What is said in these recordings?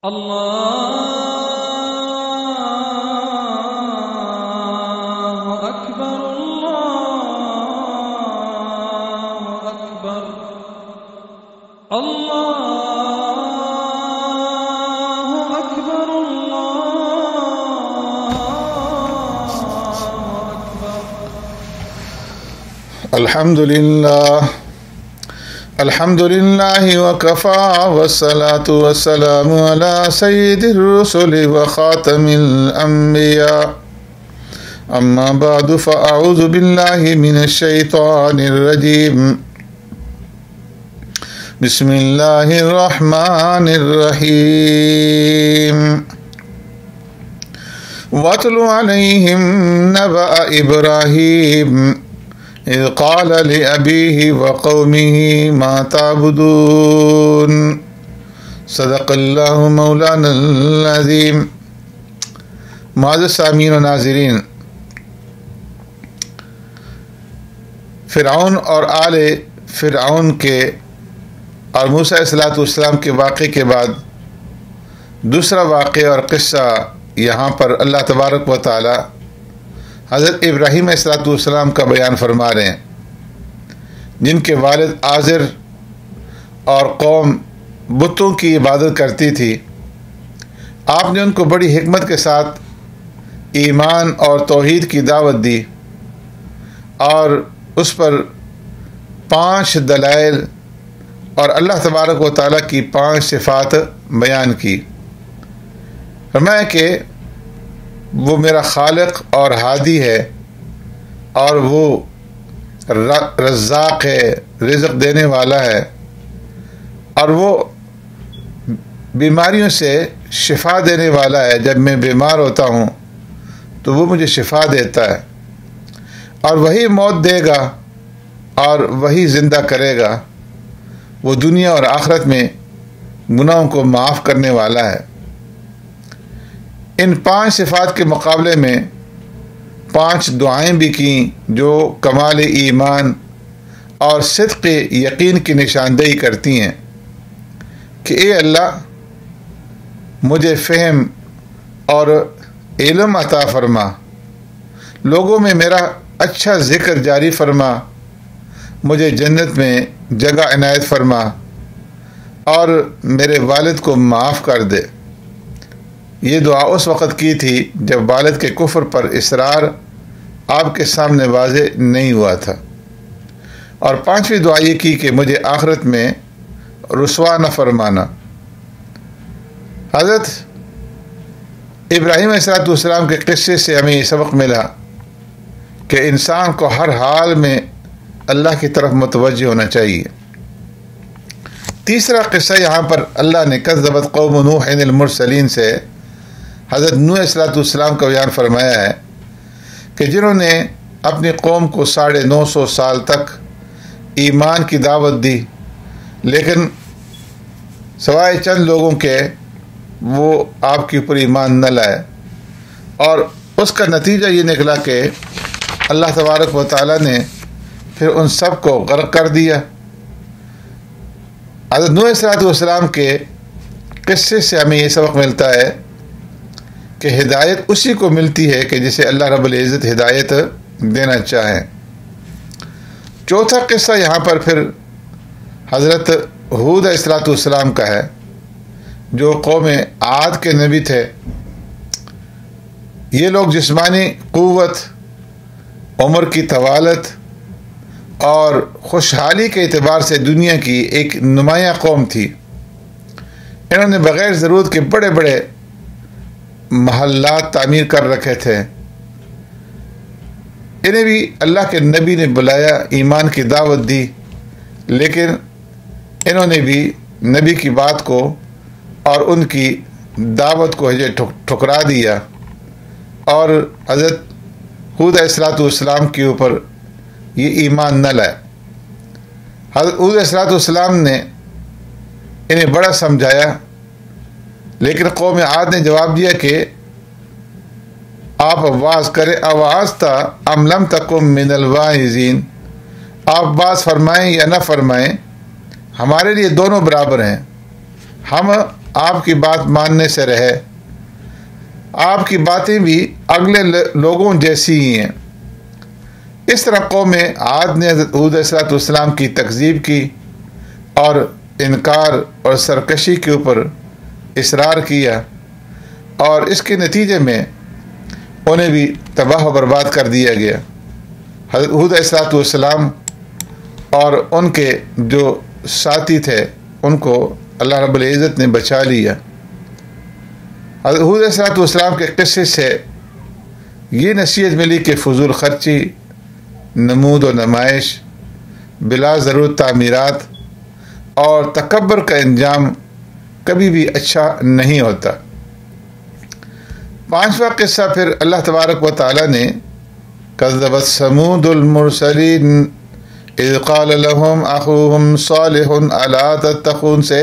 الله أكبر الله أكبر الله أكبر الله أكبر. الحمد لله وكفى والصلاة والسلام على سيد الرسل وخاتم الأنبياء أما بعد فأعوذ بالله من الشيطان الرجيم بسم الله الرحمن الرحيم واتل عليهم نبأ إبراهيم إذ قال لأبيه وقومه ما تعبدون صدق اللہ مولانا العظیم. معزز سامعین و ناظرین، فرعون اور آل فرعون کے اور موسیٰ علیہ السلام کے واقعے کے بعد دوسرا واقعہ اور قصہ یہاں پر اللہ تبارک و تعالی حضرت ابراہیم علیہ السلام کا بیان فرما رہے ہیں، جن کے والد آزر اور قوم بتوں کی عبادت کرتی تھی. آپ نے ان کو بڑی حکمت کے ساتھ ایمان اور توحید کی دعوت دی اور اس پر 5 دلائل اور اللہ تبارک و تعالیٰ کی 5 صفات بیان کی. فرمایا کہ وہ میرا خالق اور ہادی ہے اور وہ رزاق ہے، رزق دینے والا ہے، اور وہ بیماریوں سے شفا دینے والا ہے. جب میں بیمار ہوتا ہوں تو وہ مجھے شفا دیتا ہے، اور وہی موت دے گا اور وہی زندہ کرے گا. وہ دنیا اور آخرت میں گناہوں کو معاف کرنے والا ہے. ان 5 صفات کے مقابلے میں 5 دعائیں بھی کیں جو کمال ایمان اور صدق یقین کی نشاندہی کرتی ہیں کہ اے اللہ، مجھے فہم اور علم عطا فرما، لوگوں میں میرا اچھا ذکر جاری فرما، مجھے جنت میں جگہ عنایت فرما، اور میرے والد کو معاف کر دے. یہ دعا اس وقت کی تھی جب والد کے کفر پر اصرار آپ کے سامنے واضح نہیں ہوا تھا. اور 5ویں دعا یہ کی کہ مجھے آخرت میں رسوا نہ فرمانا. حضرت ابراہیم علیہ السلام کے قصے سے ہمیں یہ سبق ملا کہ انسان کو ہر حال میں اللہ کی طرف متوجہ ہونا چاہیے. تیسرا قصہ یہاں پر اللہ نے کذبت قوم نوح المرسلین سے حضرت نوح علیہ السلام کا بیان فرمایا ہے کہ جنہوں نے اپنی قوم کو 950 سال تک ایمان کی دعوت دی، لیکن سوائے چند لوگوں کے وہ آپ کے اوپر ایمان نہ لائے، اور اس کا نتیجہ یہ نکلا کہ اللہ تبارک و تعالیٰ نے پھر ان سب کو غرق کر دیا. حضرت نوح علیہ السلام کے قصے سے ہمیں یہ سبق ملتا ہے کہ ہدایت اسی کو ملتی ہے کہ جسے اللہ رب العزت ہدایت دینا چاہیں. چوتھا قصہ یہاں پر پھر حضرت ہود علیہ السلام کا ہے، جو قوم عاد کے نبی تھے. یہ لوگ جسمانی قوت، عمر کی طوالت اور خوشحالی کے اعتبار سے دنیا کی ایک نمایاں قوم تھی. انہوں نے بغیر ضرورت کے بڑے بڑے محلات تعمیر کر رکھے تھے. انہیں بھی اللہ کے نبی نے بلایا، ایمان کی دعوت دی، لیکن انہوں نے بھی نبی کی بات کو اور ان کی دعوت کو ٹھکرا دیا اور حضرت ہود علیہ السلام کے اوپر یہ ایمان نہ لائے. حضرت ہود علیہ السلام نے انہیں بڑا سمجھایا، لیکن قوم عاد نے جواب دیا کہ آپ آواز کریں، آواز تھا ام لم تکم من الواعظین، آپ باز فرمائیں یا نہ فرمائیں، ہمارے لیے دونوں برابر ہیں. ہم آپ کی بات ماننے سے رہے، آپ کی باتیں بھی اگلے لوگوں جیسی ہی ہیں۔ اس طرح قوم عاد نے حضرت ہود علیہ السلام کی تکذیب کی اور انکار اور سرکشی کے اوپر اصرار کیا، اور اس کے نتیجے میں انہیں بھی تباہ و برباد کر دیا گیا۔ حضرت ہود علیہ السلام اور ان کے جو ساتھی تھے ان کو اللہ رب العزت نے بچا لیا۔ حضرت ہود علیہ السلام کے قصے سے یہ نصیحت ملی کہ فضول خرچی، نمود و نمائش، بلا ضرورت تعمیرات اور تکبر کا انجام کبھی بھی اچھا نہیں ہوتا۔ پانچواں قصہ پھر اللہ تبارک و تعالی نے کذبت ثمود المرسلین اذ قال لهم اخوهم صالح الا تتقون سے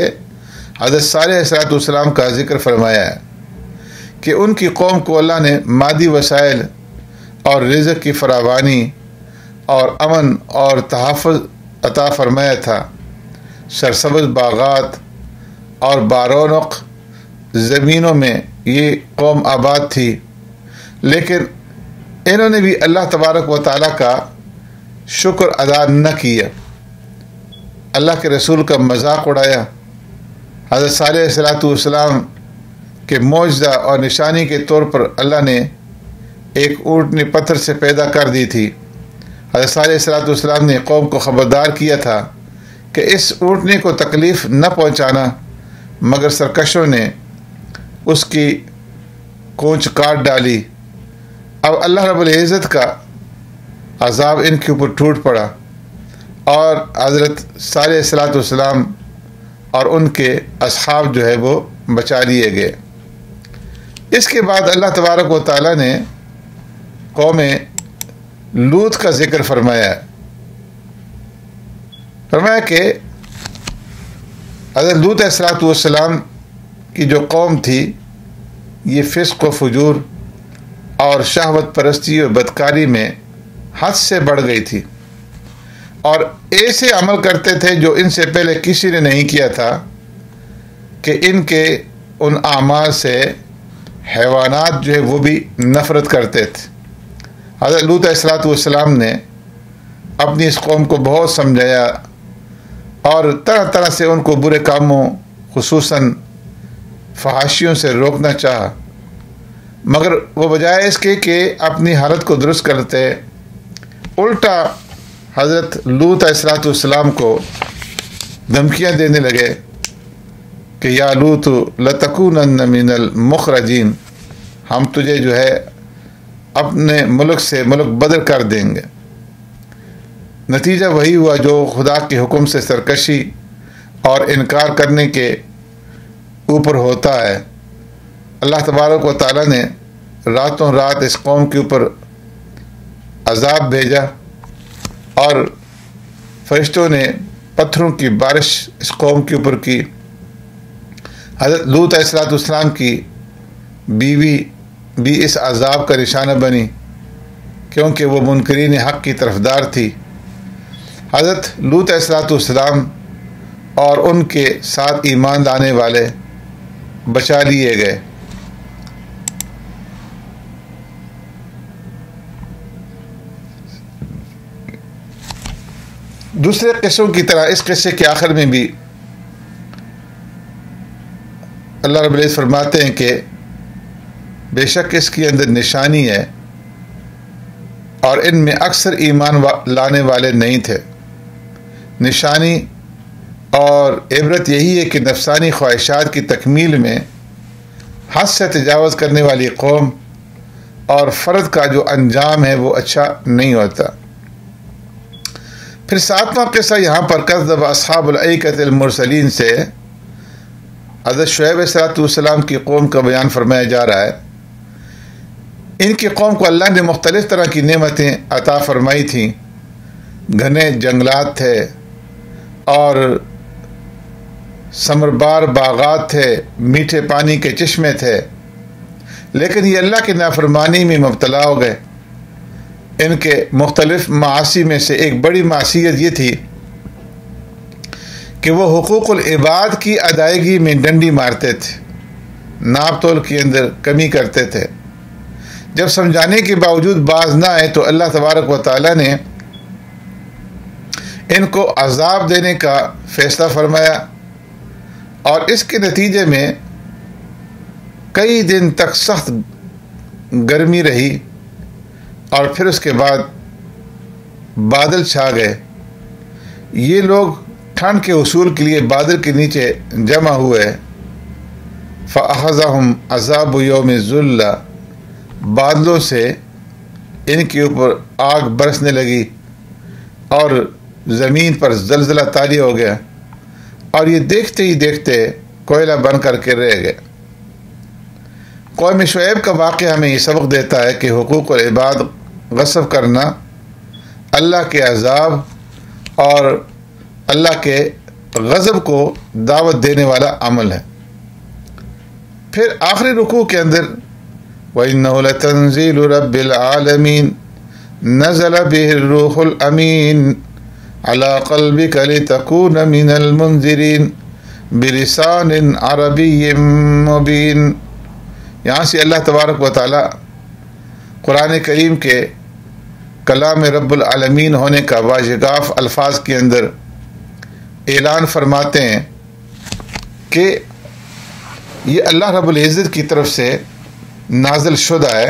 حضرت صالح علیہ السلام کا ذکر فرمایا ہے کہ ان کی قوم کو اللہ نے مادی وسائل اور رزق کی فراوانی اور امن اور تحفظ عطا فرمایا تھا، سرسبز باغات اور بارونق زمینوں میں یہ قوم آباد تھی، لیکن انہوں نے بھی اللہ تبارک و تعالیٰ کا شکر ادا نہ کیا، اللہ کے رسول کا مذاق اڑایا۔ حضرت صالح علیہ السلام کے معجزہ اور نشانی کے طور پر اللہ نے ایک اونٹنی پتھر سے پیدا کر دی تھی۔ حضرت صالح علیہ السلام نے قوم کو خبردار کیا تھا کہ اس اونٹنی کو تکلیف نہ پہنچانا، مگر سرکشوں نے اس کی کونچ کاٹ ڈالی۔ اب اللہ رب العزت کا عذاب ان کے اوپر ٹوٹ پڑا اور حضرت صالح علیہ السلام اور ان کے اصحاب جو ہے وہ بچا لیے گئے۔ اس کے بعد اللہ تبارک و تعالیٰ نے قوم لوط کا ذکر فرمایا کہ حضرت لوط علیہ السلام کی جو قوم تھی یہ فسق و فجور اور شہوت پرستی اور بدکاری میں حد سے بڑھ گئی تھی، اور ایسے عمل کرتے تھے جو ان سے پہلے کسی نے نہیں کیا تھا کہ ان کے ان اعمال سے حیوانات جو ہے وہ بھی نفرت کرتے تھے۔ حضرت لوط علیہ السلام نے اپنی اس قوم کو بہت سمجھایا اور طرح طرح سے ان کو برے کاموں خصوصاً فحاشیوں سے روکنا چاہا، مگر وہ بجائے اس کے کہ اپنی حالت کو درست کرتے الٹا حضرت لوط علیہ السلام کو دھمکیاں دینے لگے کہ یا لوط لتکونن من المخرجین، ہم تجھے جو ہے اپنے ملک سے ملک بدر کر دیں گے۔ نتیجہ وہی ہوا جو خدا کے حکم سے سرکشی اور انکار کرنے کے اوپر ہوتا ہے۔ اللہ تبارک و تعالیٰ نے راتوں رات اس قوم کے اوپر عذاب بھیجا اور فرشتوں نے پتھروں کی بارش اس قوم کے اوپر کی۔ حضرت لوط علیہ السلام کی بیوی بھی اس عذاب کا نشانہ بنی کیونکہ وہ منکرین حق کی طرفدار تھی۔ حضرت لوط علیہ السلام اور ان کے ساتھ ایمان لانے والے بچا لیے گئے۔ دوسرے قصوں کی طرح اس قصے کے آخر میں بھی اللہ رب العزت فرماتے ہیں کہ بے شک اس کے اندر نشانی ہے اور ان میں اکثر ایمان لانے والے نہیں تھے۔ نشانی اور عبرت یہی ہے کہ نفسانی خواہشات کی تکمیل میں حد سے تجاوز کرنے والی قوم اور فرد کا جو انجام ہے وہ اچھا نہیں ہوتا۔ پھر ساتواں قصہ یہاں پر کذب اصحاب الایکۃ المرسلین سے حضرت شعیب علیہ السلام کی قوم کا بیان فرمایا جا رہا ہے۔ ان کی قوم کو اللہ نے مختلف طرح کی نعمتیں عطا فرمائی تھیں، گھنے جنگلات تھے اور ثمربار باغات تھے، میٹھے پانی کے چشمے تھے، لیکن یہ اللہ کی نافرمانی میں مبتلا ہو گئے۔ ان کے مختلف معاصی میں سے ایک بڑی معصیت یہ تھی کہ وہ حقوق العباد کی ادائیگی میں ڈنڈی مارتے تھے، ناپ تول کے اندر کمی کرتے تھے۔ جب سمجھانے کے باوجود باز نہ آئے تو اللہ تبارک و تعالیٰ نے ان کو عذاب دینے کا فیصلہ فرمایا، اور اس کے نتیجے میں کئی دن تک سخت گرمی رہی، اور پھر اس کے بعد بادل چھا گئے۔ یہ لوگ ٹھنڈ کے حصول کے لیے بادل کے نیچے جمع ہوئے۔ فَأَخَذَهُمْ عَذَابُ يَوْمِ الظُّلَّةِ، بادلوں سے ان کے اوپر آگ برسنے لگی اور زمین پر زلزلہ طاری ہو گیا، اور یہ دیکھتے ہی دیکھتے کوئلہ بن کر کے رہ گئے۔ قوم شعیب کا واقعہ ہمیں یہ سبق دیتا ہے کہ حقوق العباد غصب کرنا اللہ کے عذاب اور اللہ کے غضب کو دعوت دینے والا عمل ہے۔ پھر آخری رکوع کے اندر وَإِنَّهُ لَتَنزِيلُ رَبِّ الْعَالَمِينَ نَزَلَ بِهِ الرُّوحُ الْأَمِينُ عَلَى قَلْبِكَ لِتَكُونَ مِنَ الْمُنذِرِينَ بِلِسَانٍ عَرَبِيٍّ مُبِينٍ۔ یہاں سے اللہ تبارک و تعالی قرآن کریم کے کلام رب العالمین ہونے کا واضح الفاظ کے اندر اعلان فرماتے ہیں کہ یہ اللہ رب العزت کی طرف سے نازل شدہ ہے،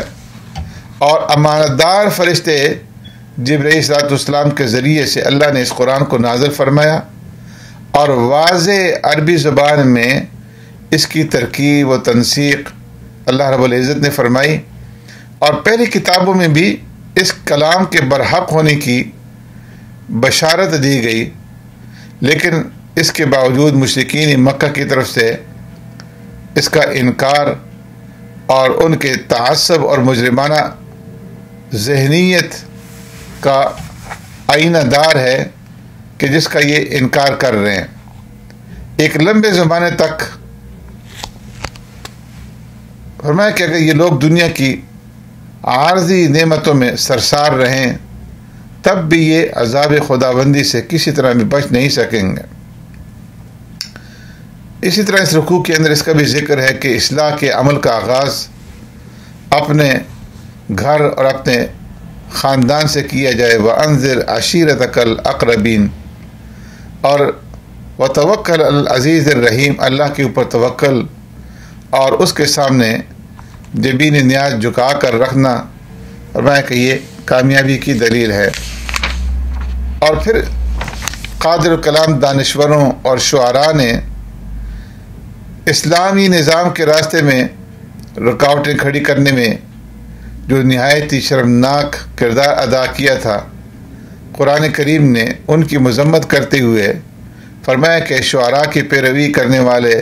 اور امانت دار فرشتے جبرائیل صلی اللہ علیہ وسلم کے ذریعے سے اللہ نے اس قرآن کو نازل فرمایا، اور واضح عربی زبان میں اس کی ترکیب و تنسیق اللہ رب العزت نے فرمائی، اور پہلی کتابوں میں بھی اس کلام کے برحق ہونے کی بشارت دی گئی، لیکن اس کے باوجود مشرکین مکہ کی طرف سے اس کا انکار اور ان کے تعصب اور مجرمانہ ذہنیت کا آئینہ دار ہے کہ جس کا یہ انکار کر رہے ہیں۔ ایک لمبے زمانے تک فرمایا کہ اگر یہ لوگ دنیا کی عارضی نعمتوں میں سرشار رہیں تب بھی یہ عذاب خداوندی سے کسی طرح بھی بچ نہیں سکیں گے۔ اسی طرح اس رکوع کے اندر اس کا بھی ذکر ہے کہ اصلاح کے عمل کا آغاز اپنے گھر اور اپنے خاندان سے کیا جائے۔ وَأَنذِرْ عَشِيرَتَكَ الْأَقْرَبِينَ، اور وَتَوَكَّلْ عَلَى الْعَزِيزِ الرَّحِيمِ، اللہ کے اوپر توکل اور اس کے سامنے جبین نیاز جھکا کر رکھنا، فرمایا کہ یہ کامیابی کی دلیل ہے۔ اور پھر قادر الکلام دانشوروں اور شعراء نے اسلامی نظام کے راستے میں رکاوٹیں کھڑی کرنے میں جو نہایت ہی شرمناک کردار ادا کیا تھا، قرآن کریم نے ان کی مذمت کرتے ہوئے فرمایا کہ شعراء کی پیروی کرنے والے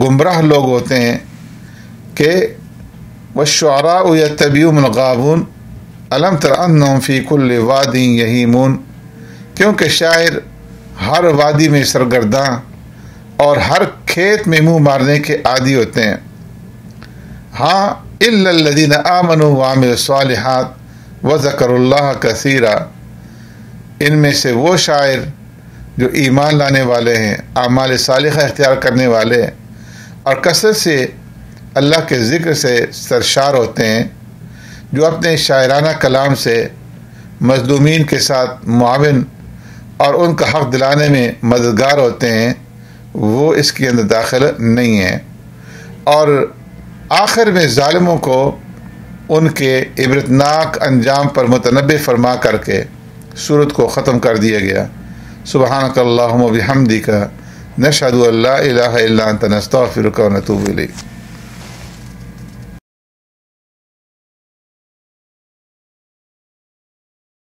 گمراہ لوگ ہوتے ہیں کہ وَالشُّعَرَاءُ يَتَّبِعُهُمُ الْغَاوُونَ أَلَمْ تَرَ أَنَّهُمْ فِي كُلِّ وَادٍ يَهِيمُونَ، کیونکہ شاعر ہر وادی میں سرگرداں اور ہر کھیت میں منہ مارنے کے عادی ہوتے ہیں۔ ہاں إِلَّا الَّذِينَ آمَنُوا وَعَمِلُوا الصَّالِحَاتِ وَذَكَرُوا اللَّهَ كَثِيرًا، ان میں سے وہ شاعر جو ایمان لانے والے ہیں، اعمال صالحہ اختیار کرنے والے ہیں، اور کثرت سے اللہ کے ذکر سے سرشار ہوتے ہیں، جو اپنے شاعرانہ کلام سے مظلومین کے ساتھ معاون اور ان کا حق دلانے میں مددگار ہوتے ہیں، وہ اس کے اندر داخل نہیں ہیں۔ اور آخر میں ظالموں کو ان کے عبرتناک انجام پر متنبہ فرما کر کے سورت کو ختم کر دیا گیا۔ سبحانک اللہم و بحمدک، نشہد ان لا الہ الا انت، نستغفرک و نتوب الیک۔